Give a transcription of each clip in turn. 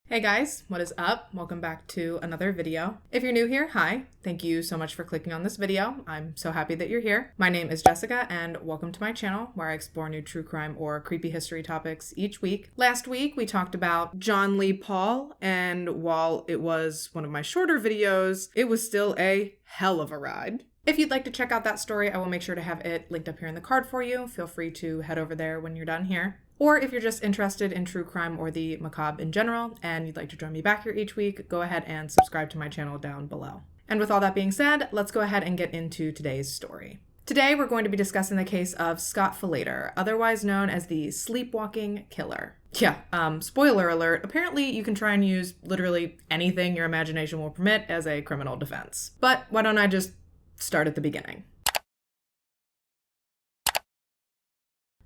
Hey guys, what is up? Welcome back to another video. If you're new here, hi. Thank you so much for clicking on this video. I'm so happy that you're here. My name is Jessica and welcome to my channel where I explore new true crime or creepy history topics each week. Last week we talked about John Lee Paul, and while it was one of my shorter videos, it was still a hell of a ride. If you'd like to check out that story, I will make sure to have it linked up here in the card for you. Feel free to head over there when you're done here. Or if you're just interested in true crime or the macabre in general, and you'd like to join me back here each week, go ahead and subscribe to my channel down below. And with all that being said, let's go ahead and get into today's story. Today, we're going to be discussing the case of Scott Falater, otherwise known as the sleepwalking killer. Yeah, spoiler alert, apparently you can try and use literally anything your imagination will permit as a criminal defense. But why don't I just start at the beginning.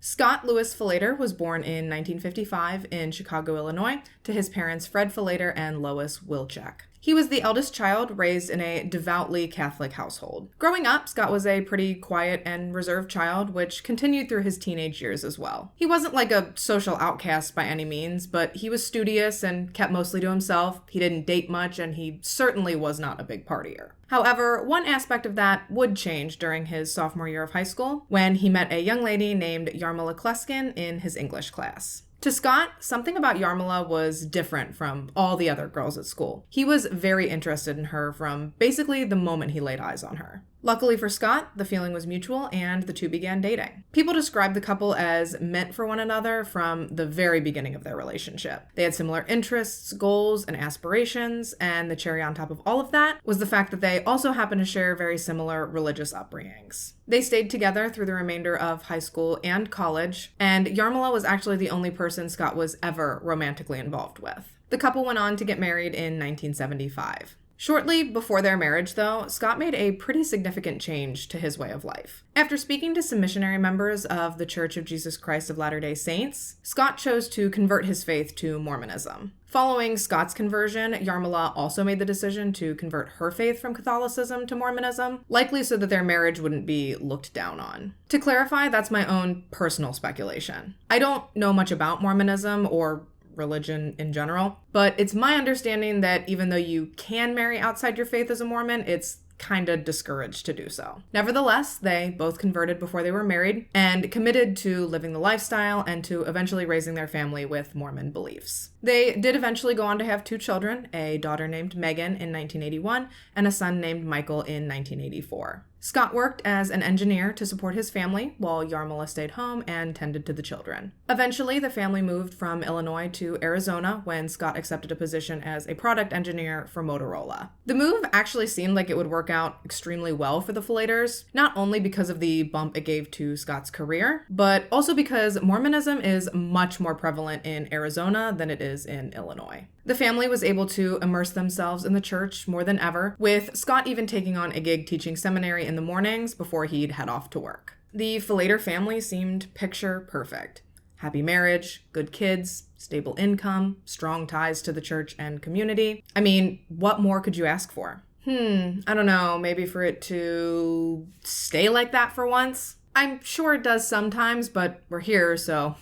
Scott Louis Falater was born in 1955 in Chicago, Illinois, to his parents Fred Falater and Lois Wilczek. He was the eldest child raised in a devoutly Catholic household. Growing up, Scott was a pretty quiet and reserved child, which continued through his teenage years as well. He wasn't like a social outcast by any means, but he was studious and kept mostly to himself. He didn't date much, and he certainly was not a big partier. However, one aspect of that would change during his sophomore year of high school, when he met a young lady named Yarmila Kleskin in his English class. To Scott, something about Yarmila was different from all the other girls at school. He was very interested in her from basically the moment he laid eyes on her. Luckily for Scott, the feeling was mutual and the two began dating. People described the couple as meant for one another from the very beginning of their relationship. They had similar interests, goals, and aspirations, and the cherry on top of all of that was the fact that they also happened to share very similar religious upbringings. They stayed together through the remainder of high school and college, and Yarmila was actually the only person Scott was ever romantically involved with. The couple went on to get married in 1975. Shortly before their marriage, though, Scott made a pretty significant change to his way of life. After speaking to some missionary members of the Church of Jesus Christ of Latter-day Saints, Scott chose to convert his faith to Mormonism. Following Scott's conversion, Yarmila also made the decision to convert her faith from Catholicism to Mormonism, likely so that their marriage wouldn't be looked down on. To clarify, that's my own personal speculation. I don't know much about Mormonism or religion in general, but it's my understanding that even though you can marry outside your faith as a Mormon, it's kind of discouraged to do so. Nevertheless, they both converted before they were married and committed to living the lifestyle and to eventually raising their family with Mormon beliefs. They did eventually go on to have two children, a daughter named Megan in 1981 and a son named Michael in 1984. Scott worked as an engineer to support his family while Yarmila stayed home and tended to the children. Eventually, the family moved from Illinois to Arizona when Scott accepted a position as a product engineer for Motorola. The move actually seemed like it would work out extremely well for the Falaters, not only because of the bump it gave to Scott's career, but also because Mormonism is much more prevalent in Arizona than it is in Illinois. The family was able to immerse themselves in the church more than ever, with Scott even taking on a gig teaching seminary in the mornings before he'd head off to work. The Falater family seemed picture perfect. Happy marriage, good kids, stable income, strong ties to the church and community. I mean, what more could you ask for? I don't know, maybe for it to stay like that for once? I'm sure it does sometimes, but we're here, so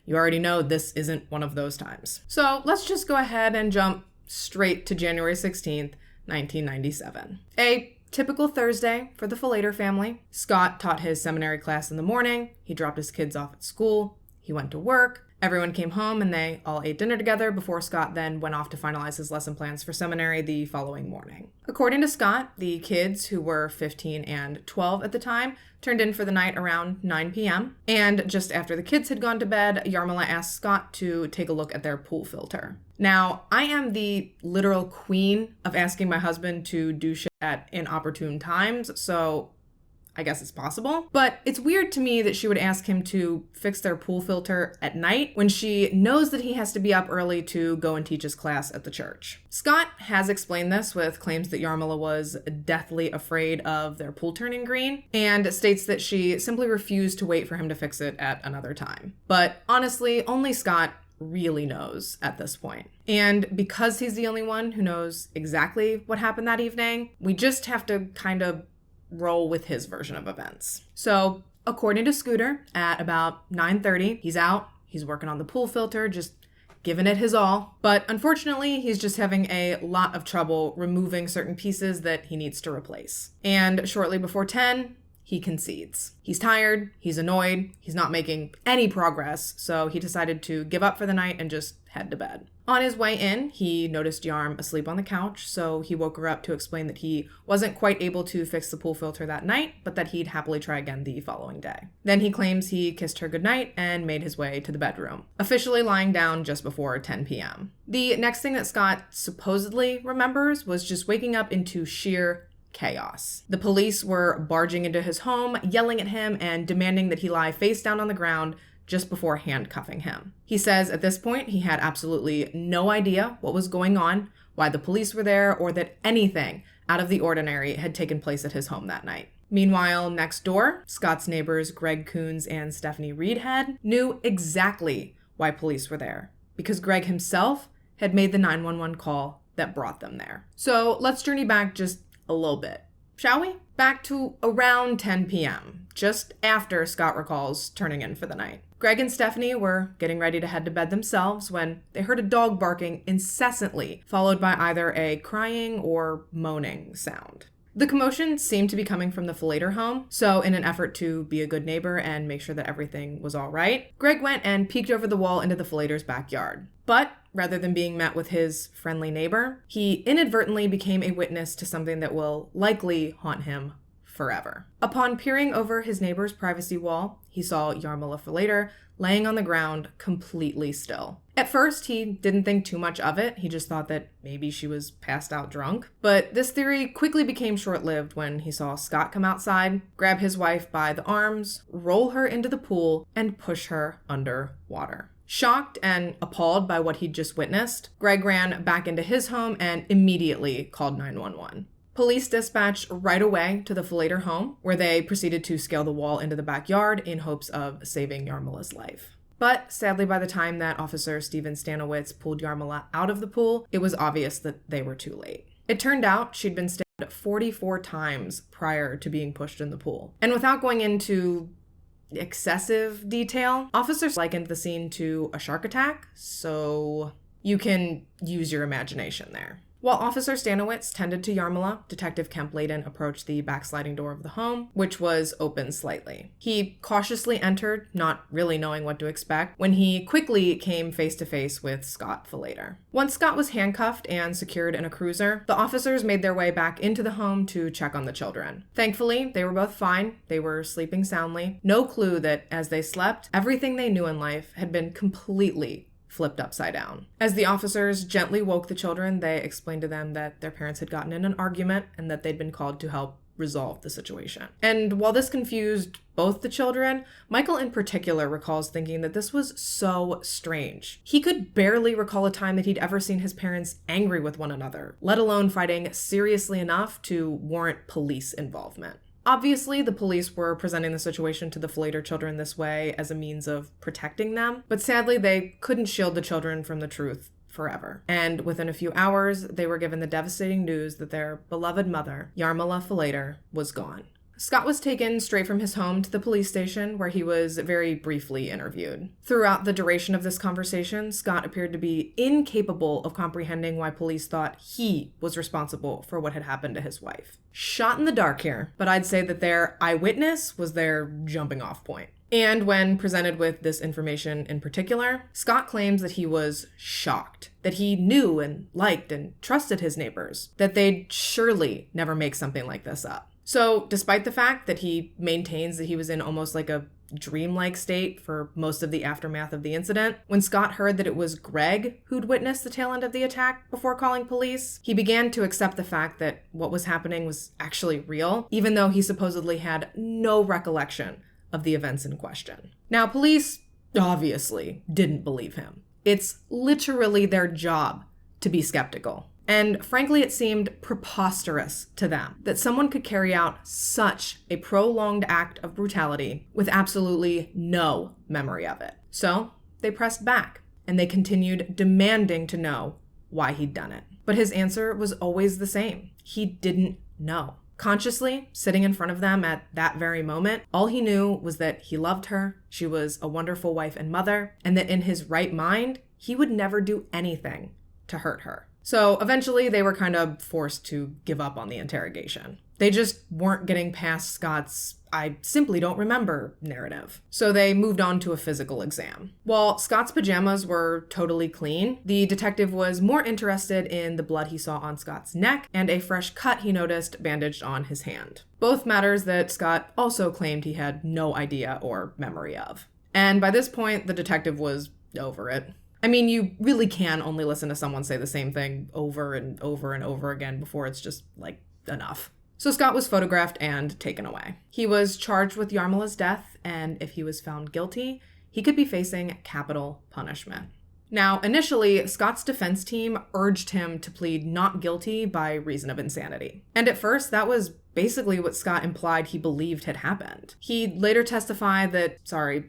you already know this isn't one of those times. So let's just go ahead and jump straight to January 16th, 1997. A typical Thursday for the Falater family. Scott taught his seminary class in the morning. He dropped his kids off at school. He went to work. Everyone came home and they all ate dinner together before Scott then went off to finalize his lesson plans for seminary the following morning. According to Scott, the kids, who were 15 and 12 at the time, turned in for the night around 9 p.m. And just after the kids had gone to bed, Yarmila asked Scott to take a look at their pool filter. Now, I am the literal queen of asking my husband to do shit at inopportune times, so I guess it's possible. But it's weird to me that she would ask him to fix their pool filter at night when she knows that he has to be up early to go and teach his class at the church. Scott has explained this with claims that Yarmila was deathly afraid of their pool turning green and states that she simply refused to wait for him to fix it at another time. But honestly, only Scott really knows at this point. And because he's the only one who knows exactly what happened that evening, we just have to kind of roll with his version of events. So, according to Scooter, at about 9:30, he's out, he's working on the pool filter, just given it his all, but unfortunately, he's just having a lot of trouble removing certain pieces that he needs to replace. And shortly before 10, he concedes. He's tired, he's annoyed, he's not making any progress, so he decided to give up for the night and just head to bed. On his way in, he noticed Yarm asleep on the couch, so he woke her up to explain that he wasn't quite able to fix the pool filter that night, but that he'd happily try again the following day. Then he claims he kissed her goodnight and made his way to the bedroom, officially lying down just before 10 p.m. The next thing that Scott supposedly remembers was just waking up into sheer chaos. The police were barging into his home, yelling at him and demanding that he lie face down on the ground just before handcuffing him. He says at this point he had absolutely no idea what was going on, why the police were there, or that anything out of the ordinary had taken place at his home that night. Meanwhile, next door, Scott's neighbors Greg Coons and Stephanie Reedhead knew exactly why police were there, because Greg himself had made the 911 call that brought them there. So let's journey back just a little bit, shall we? Back to around 10 p.m., just after Scott recalls turning in for the night. Greg and Stephanie were getting ready to head to bed themselves when they heard a dog barking incessantly, followed by either a crying or moaning sound. The commotion seemed to be coming from the Falater home, so in an effort to be a good neighbor and make sure that everything was all right, Greg went and peeked over the wall into the Falater's backyard. But rather than being met with his friendly neighbor, he inadvertently became a witness to something that will likely haunt him forever. Upon peering over his neighbor's privacy wall, he saw Yarmila Falater laying on the ground completely still. At first, he didn't think too much of it. He just thought that maybe she was passed out drunk. But this theory quickly became short-lived when he saw Scott come outside, grab his wife by the arms, roll her into the pool, and push her under water. Shocked and appalled by what he'd just witnessed, Greg ran back into his home and immediately called 911. Police dispatched right away to the Falater home, where they proceeded to scale the wall into the backyard in hopes of saving Yarmila's life. But sadly, by the time that Officer Steven Stanowitz pulled Yarmila out of the pool, it was obvious that they were too late. It turned out she'd been stabbed 44 times prior to being pushed in the pool. And without going into excessive detail, officers likened the scene to a shark attack, so you can use your imagination there. While Officer Stanowitz tended to Yarmila, Detective Kemp Layden approached the backsliding door of the home, which was open slightly. He cautiously entered, not really knowing what to expect, when he quickly came face to face with Scott Falater. Once Scott was handcuffed and secured in a cruiser, the officers made their way back into the home to check on the children. Thankfully, they were both fine. They were sleeping soundly. No clue that as they slept, everything they knew in life had been completely flipped upside down. As the officers gently woke the children, they explained to them that their parents had gotten in an argument and that they'd been called to help resolve the situation. And while this confused both the children, Michael in particular recalls thinking that this was so strange. He could barely recall a time that he'd ever seen his parents angry with one another, let alone fighting seriously enough to warrant police involvement. Obviously, the police were presenting the situation to the Falater children this way as a means of protecting them, but sadly, they couldn't shield the children from the truth forever. And within a few hours, they were given the devastating news that their beloved mother, Yarmila Falater, was gone. Scott was taken straight from his home to the police station, where he was very briefly interviewed. Throughout the duration of this conversation, Scott appeared to be incapable of comprehending why police thought he was responsible for what had happened to his wife. Shot in the dark here, but I'd say that their eyewitness was their jumping off point. And when presented with this information in particular, Scott claims that he was shocked, that he knew and liked and trusted his neighbors, that they'd surely never make something like this up. So, despite the fact that he maintains that he was in almost like a dreamlike state for most of the aftermath of the incident, when Scott heard that it was Greg who'd witnessed the tail end of the attack before calling police, he began to accept the fact that what was happening was actually real, even though he supposedly had no recollection of the events in question. Now, police obviously didn't believe him. It's literally their job to be skeptical. And frankly, it seemed preposterous to them that someone could carry out such a prolonged act of brutality with absolutely no memory of it. So they pressed back, and they continued demanding to know why he'd done it. But his answer was always the same. He didn't know. Consciously, sitting in front of them at that very moment, all he knew was that he loved her, she was a wonderful wife and mother, and that in his right mind, he would never do anything to hurt her. So eventually they were kind of forced to give up on the interrogation. They just weren't getting past Scott's "I simply don't remember" narrative. So they moved on to a physical exam. While Scott's pajamas were totally clean, the detective was more interested in the blood he saw on Scott's neck and a fresh cut he noticed bandaged on his hand. Both matters that Scott also claimed he had no idea or memory of. And by this point, the detective was over it. I mean, you really can only listen to someone say the same thing over and over and over again before it's just, enough. So Scott was photographed and taken away. He was charged with Yarmila's death, and if he was found guilty, he could be facing capital punishment. Now, initially, Scott's defense team urged him to plead not guilty by reason of insanity. And at first, that was basically what Scott implied he believed had happened. He later testified that,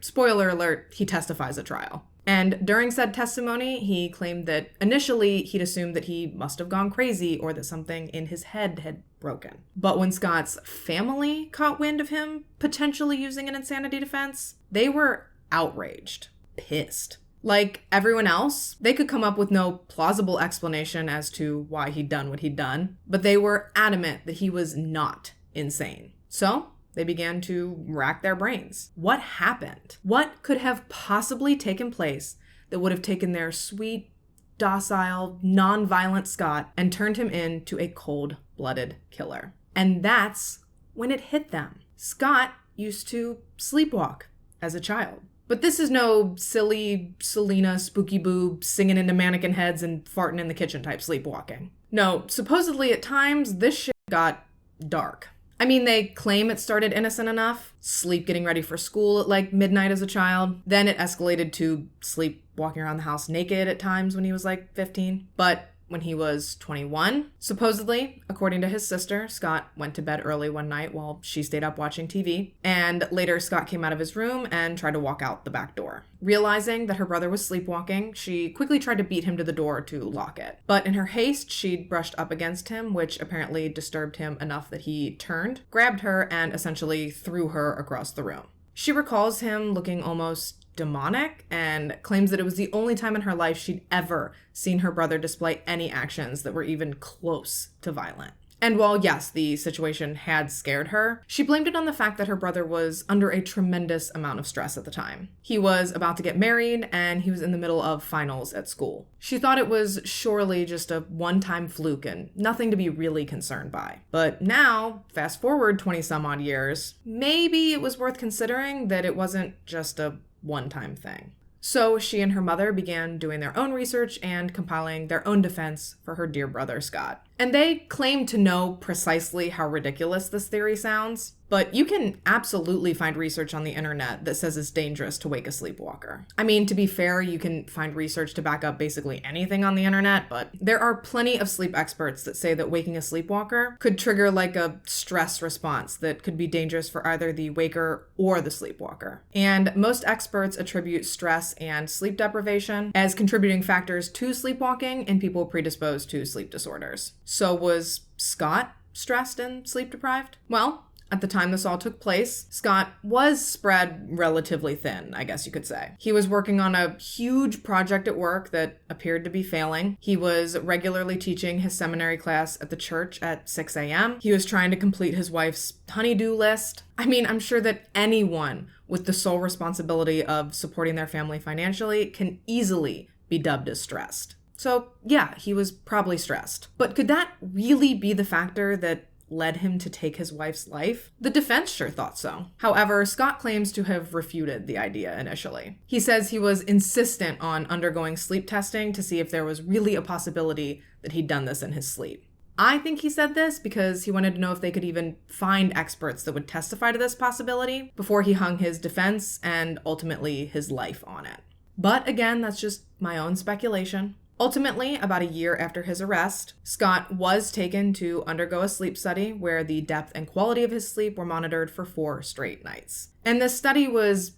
spoiler alert, he testifies at trial. And during said testimony, he claimed that initially he'd assumed that he must have gone crazy or that something in his head had broken. But when Scott's family caught wind of him potentially using an insanity defense, they were outraged, pissed. Like everyone else, they could come up with no plausible explanation as to why he'd done what he'd done, but they were adamant that he was not insane. So they began to rack their brains. What happened? What could have possibly taken place that would have taken their sweet, docile, non-violent Scott and turned him into a cold-blooded killer? And that's when it hit them. Scott used to sleepwalk as a child. But this is no silly Selena spooky boob singing into mannequin heads and farting in the kitchen type sleepwalking. No, supposedly at times this shit got dark. I mean, they claim it started innocent enough, sleep getting ready for school at midnight as a child. Then it escalated to sleep walking around the house naked at times when he was 15. But when he was 21, supposedly, according to his sister, Scott went to bed early one night while she stayed up watching TV. And later, Scott came out of his room and tried to walk out the back door. Realizing that her brother was sleepwalking, she quickly tried to beat him to the door to lock it. But in her haste, she'd brushed up against him, which apparently disturbed him enough that he turned, grabbed her, and essentially threw her across the room. She recalls him looking almost demonic and claims that it was the only time in her life she'd ever seen her brother display any actions that were even close to violent. And while, yes, the situation had scared her, she blamed it on the fact that her brother was under a tremendous amount of stress at the time. He was about to get married, and he was in the middle of finals at school. She thought it was surely just a one-time fluke and nothing to be really concerned by. But now, fast forward 20-some-odd years, maybe it was worth considering that it wasn't just a one-time thing. So she and her mother began doing their own research and compiling their own defense for her dear brother, Scott. And they claim to know precisely how ridiculous this theory sounds, but you can absolutely find research on the internet that says it's dangerous to wake a sleepwalker. I mean, to be fair, you can find research to back up basically anything on the internet, but there are plenty of sleep experts that say that waking a sleepwalker could trigger a stress response that could be dangerous for either the waker or the sleepwalker. And most experts attribute stress and sleep deprivation as contributing factors to sleepwalking in people predisposed to sleep disorders. So was Scott stressed and sleep deprived? Well, at the time this all took place, Scott was spread relatively thin, I guess you could say. He was working on a huge project at work that appeared to be failing. He was regularly teaching his seminary class at the church at 6 a.m. He was trying to complete his wife's honey-do list. I mean, I'm sure that anyone with the sole responsibility of supporting their family financially can easily be dubbed as stressed. So yeah, he was probably stressed. But could that really be the factor that led him to take his wife's life? The defense sure thought so. However, Scott claims to have refuted the idea initially. He says he was insistent on undergoing sleep testing to see if there was really a possibility that he'd done this in his sleep. I think he said this because he wanted to know if they could even find experts that would testify to this possibility before he hung his defense and ultimately his life on it. But again, that's just my own speculation. Ultimately, about a year after his arrest, Scott was taken to undergo a sleep study where the depth and quality of his sleep were monitored for 4 straight nights. And this study was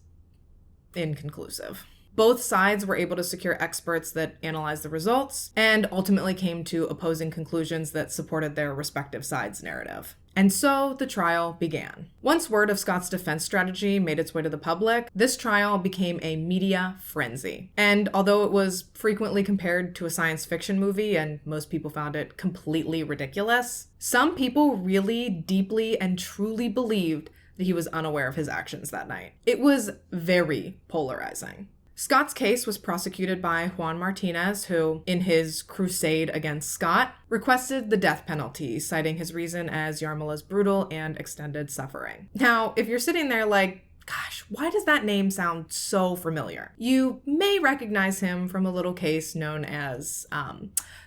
inconclusive. Both sides were able to secure experts that analyzed the results and ultimately came to opposing conclusions that supported their respective sides' narrative. And so the trial began. Once word of Scott's defense strategy made its way to the public, this trial became a media frenzy. And although it was frequently compared to a science fiction movie and most people found it completely ridiculous, some people really deeply and truly believed that he was unaware of his actions that night. It was very polarizing. Scott's case was prosecuted by Juan Martinez, who, in his crusade against Scott, requested the death penalty, citing his reason as Jarmila's brutal and extended suffering. Now, if you're sitting there like, gosh, why does that name sound so familiar? You may recognize him from a little case known as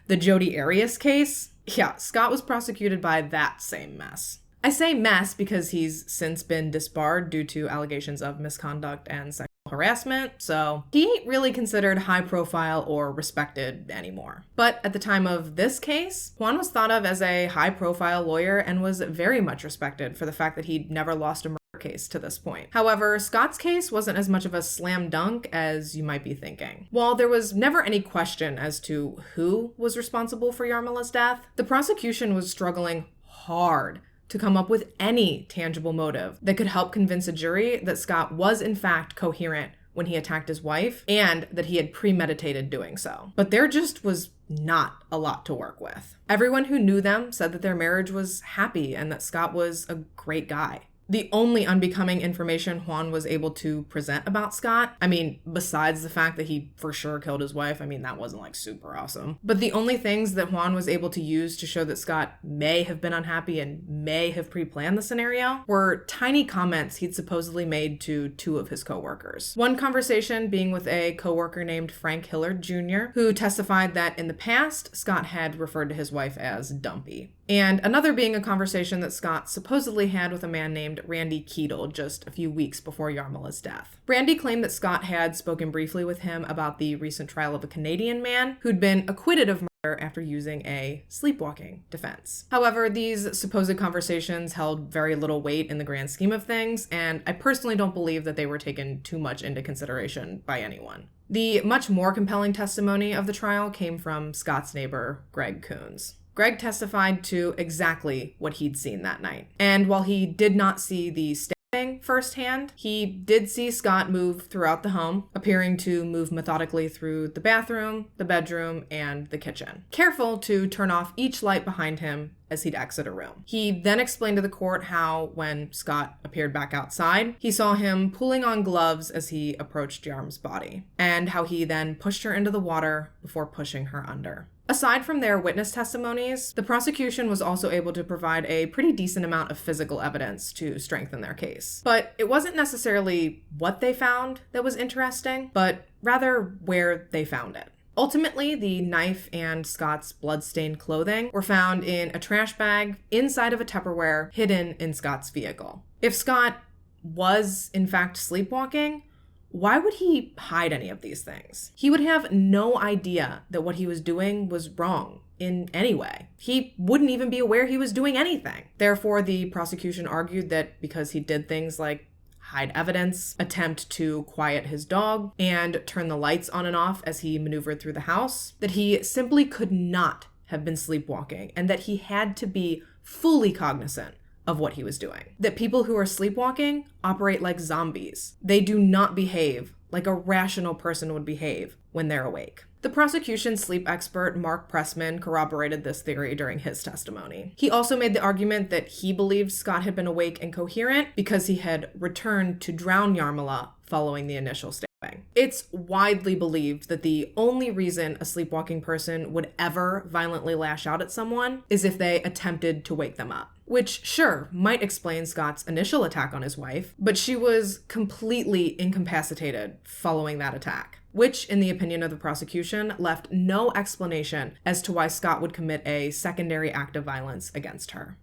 the Jodi Arias case. Yeah, Scott was prosecuted by that same mess. I say mess because he's since been disbarred due to allegations of misconduct and sexual harassment, so he ain't really considered high profile or respected anymore. But at the time of this case, Juan was thought of as a high profile lawyer and was very much respected for the fact that he'd never lost a murder case to this point. However, Scott's case wasn't as much of a slam dunk as you might be thinking. While there was never any question as to who was responsible for Jarmila's death, the prosecution was struggling hard to come up with any tangible motive that could help convince a jury that Scott was in fact coherent when he attacked his wife and that he had premeditated doing so. But there just was not a lot to work with. Everyone who knew them said that their marriage was happy and that Scott was a great guy. The only unbecoming information Juan was able to present about Scott, besides the fact that he for sure killed his wife, that wasn't like super awesome. But the only things that Juan was able to use to show that Scott may have been unhappy and may have pre-planned the scenario were tiny comments he'd supposedly made to two of his coworkers. One conversation being with a coworker named Frank Hillard Jr., who testified that in the past, Scott had referred to his wife as Dumpy. And another being a conversation that Scott supposedly had with a man named Randy Keatle just a few weeks before Jarmila's death. Randy claimed that Scott had spoken briefly with him about the recent trial of a Canadian man who'd been acquitted of murder after using a sleepwalking defense. However, these supposed conversations held very little weight in the grand scheme of things, and I personally don't believe that they were taken too much into consideration by anyone. The much more compelling testimony of the trial came from Scott's neighbor, Greg Coons. Greg testified to exactly what he'd seen that night. And while he did not see the stabbing firsthand, he did see Scott move throughout the home, appearing to move methodically through the bathroom, the bedroom, and the kitchen, careful to turn off each light behind him as he'd exit a room. He then explained to the court how, when Scott appeared back outside, he saw him pulling on gloves as he approached Jarm's body, and how he then pushed her into the water before pushing her under. Aside from their witness testimonies, the prosecution was also able to provide a pretty decent amount of physical evidence to strengthen their case. But it wasn't necessarily what they found that was interesting, but rather where they found it. Ultimately, the knife and Scott's blood-stained clothing were found in a trash bag inside of a Tupperware hidden in Scott's vehicle. If Scott was, in fact, sleepwalking, why would he hide any of these things? He would have no idea that what he was doing was wrong in any way. He wouldn't even be aware he was doing anything. Therefore, the prosecution argued that because he did things like hide evidence, attempt to quiet his dog, and turn the lights on and off as he maneuvered through the house, that he simply could not have been sleepwalking, and that he had to be fully cognizant of what he was doing. That people who are sleepwalking operate like zombies. They do not behave like a rational person would behave when they're awake. The prosecution's sleep expert, Mark Pressman, corroborated this theory during his testimony. He also made the argument that he believed Scott had been awake and coherent because he had returned to drown Jarmila following the initial stabbing. It's widely believed that the only reason a sleepwalking person would ever violently lash out at someone is if they attempted to wake them up. Which, sure, might explain Scott's initial attack on his wife, but she was completely incapacitated following that attack, which, in the opinion of the prosecution, left no explanation as to why Scott would commit a secondary act of violence against her.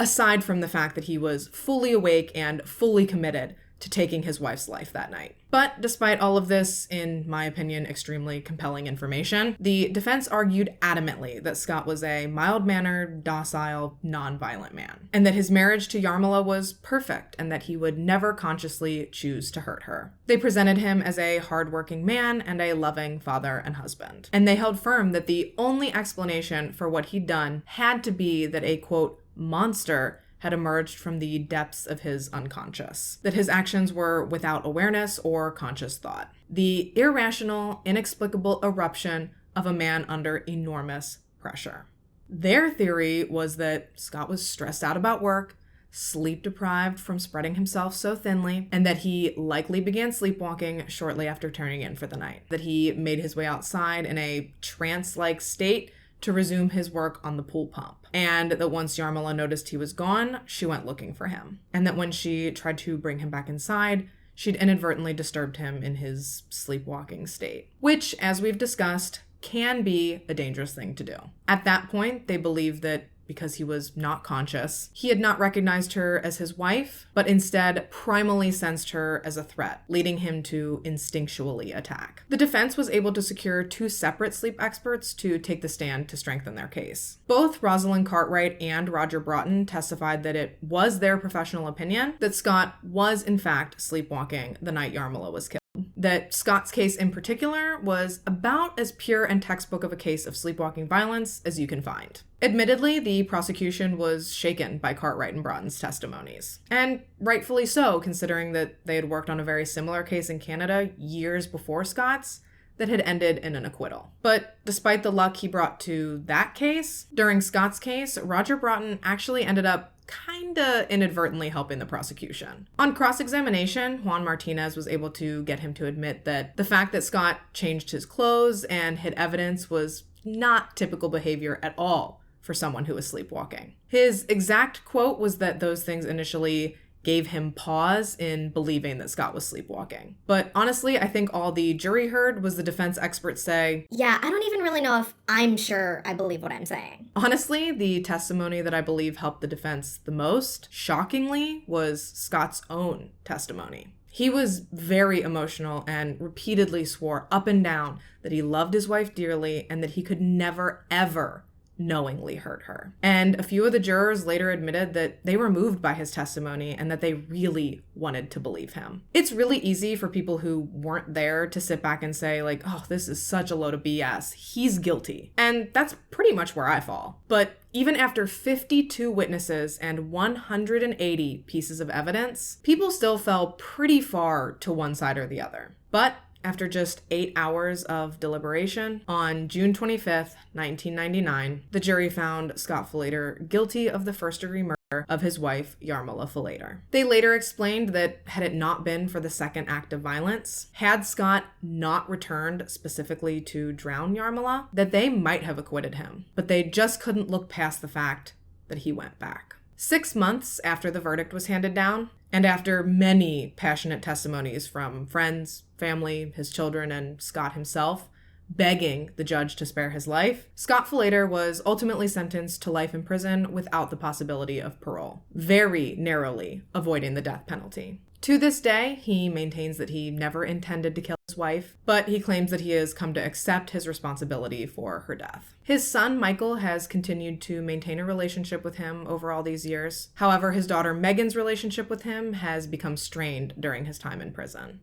Aside from the fact that he was fully awake and fully committed to taking his wife's life that night. But despite all of this, in my opinion, extremely compelling information, the defense argued adamantly that Scott was a mild-mannered, docile, non-violent man, and that his marriage to Jarmila was perfect, and that he would never consciously choose to hurt her. They presented him as a hardworking man and a loving father and husband, and they held firm that the only explanation for what he'd done had to be that a, quote, monster had emerged from the depths of his unconscious, that his actions were without awareness or conscious thought. The irrational, inexplicable eruption of a man under enormous pressure. Their theory was that Scott was stressed out about work, sleep deprived from spreading himself so thinly, and that he likely began sleepwalking shortly after turning in for the night. That he made his way outside in a trance-like state to resume his work on the pool pump. And that once Jarmila noticed he was gone, she went looking for him. And that when she tried to bring him back inside, she'd inadvertently disturbed him in his sleepwalking state. Which, as we've discussed, can be a dangerous thing to do. At that point, they believed that because he was not conscious, he had not recognized her as his wife, but instead primally sensed her as a threat, leading him to instinctually attack. The defense was able to secure 2 separate sleep experts to take the stand to strengthen their case. Both Rosalind Cartwright and Roger Broughton testified that it was their professional opinion that Scott was in fact sleepwalking the night Jarmila was killed. That Scott's case in particular was about as pure and textbook of a case of sleepwalking violence as you can find. Admittedly, the prosecution was shaken by Cartwright and Broughton's testimonies. And rightfully so, considering that they had worked on a very similar case in Canada years before Scott's that had ended in an acquittal. But despite the luck he brought to that case, during Scott's case, Roger Broughton actually ended up kinda inadvertently helping the prosecution. On cross-examination, Juan Martinez was able to get him to admit that the fact that Scott changed his clothes and hid evidence was not typical behavior at all for someone who was sleepwalking. His exact quote was that those things initially gave him pause in believing that Scott was sleepwalking. But honestly, I think all the jury heard was the defense experts say, "Yeah, I don't even really know if I'm sure I believe what I'm saying." Honestly, the testimony that I believe helped the defense the most, shockingly, was Scott's own testimony. He was very emotional and repeatedly swore up and down that he loved his wife dearly and that he could never, ever knowingly hurt her. And a few of the jurors later admitted that they were moved by his testimony and that they really wanted to believe him. It's really easy for people who weren't there to sit back and say, like, oh, this is such a load of BS. He's guilty. And that's pretty much where I fall. But even after 52 witnesses and 180 pieces of evidence, people still fell pretty far to one side or the other. But after just 8 hours of deliberation, on June 25th, 1999, the jury found Scott Falater guilty of the first-degree murder of his wife, Jarmila Falater. They later explained that had it not been for the second act of violence, had Scott not returned specifically to drown Jarmila, that they might have acquitted him. But they just couldn't look past the fact that he went back. 6 months after the verdict was handed down, and after many passionate testimonies from friends, family, his children, and Scott himself, begging the judge to spare his life, Scott Falater was ultimately sentenced to life in prison without the possibility of parole, very narrowly avoiding the death penalty. To this day, he maintains that he never intended to kill his wife, but he claims that he has come to accept his responsibility for her death. His son, Michael, has continued to maintain a relationship with him over all these years. However, his daughter Megan's relationship with him has become strained during his time in prison.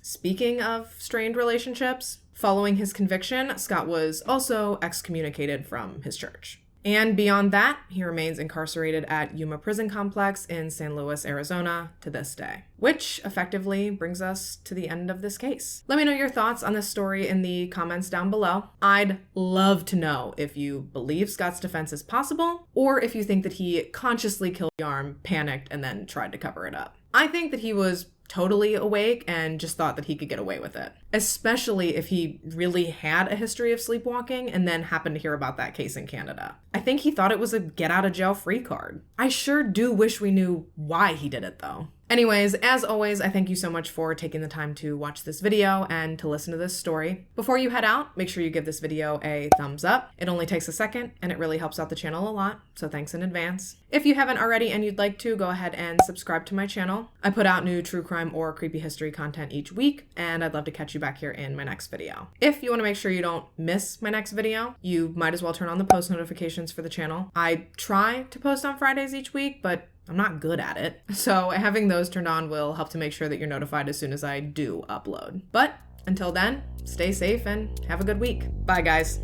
Speaking of strained relationships, following his conviction, Scott was also excommunicated from his church. And beyond that, he remains incarcerated at Yuma Prison Complex in San Luis, Arizona to this day. Which effectively brings us to the end of this case. Let me know your thoughts on this story in the comments down below. I'd love to know if you believe Scott's defense is possible, or if you think that he consciously killed Yarm, panicked, and then tried to cover it up. I think that he was totally awake and just thought that he could get away with it. Especially if he really had a history of sleepwalking and then happened to hear about that case in Canada. I think he thought it was a get out of jail free card. I sure do wish we knew why he did it though. Anyways, as always, I thank you so much for taking the time to watch this video and to listen to this story. Before you head out, make sure you give this video a thumbs up. It only takes a second and it really helps out the channel a lot, so thanks in advance. If you haven't already and you'd like to, go ahead and subscribe to my channel. I put out new true crime or creepy history content each week, and I'd love to catch you back here in my next video. If you want to make sure you don't miss my next video, you might as well turn on the post notifications for the channel. I try to post on Fridays each week, but I'm not good at it. So having those turned on will help to make sure that you're notified as soon as I do upload. But until then, stay safe and have a good week. Bye, guys.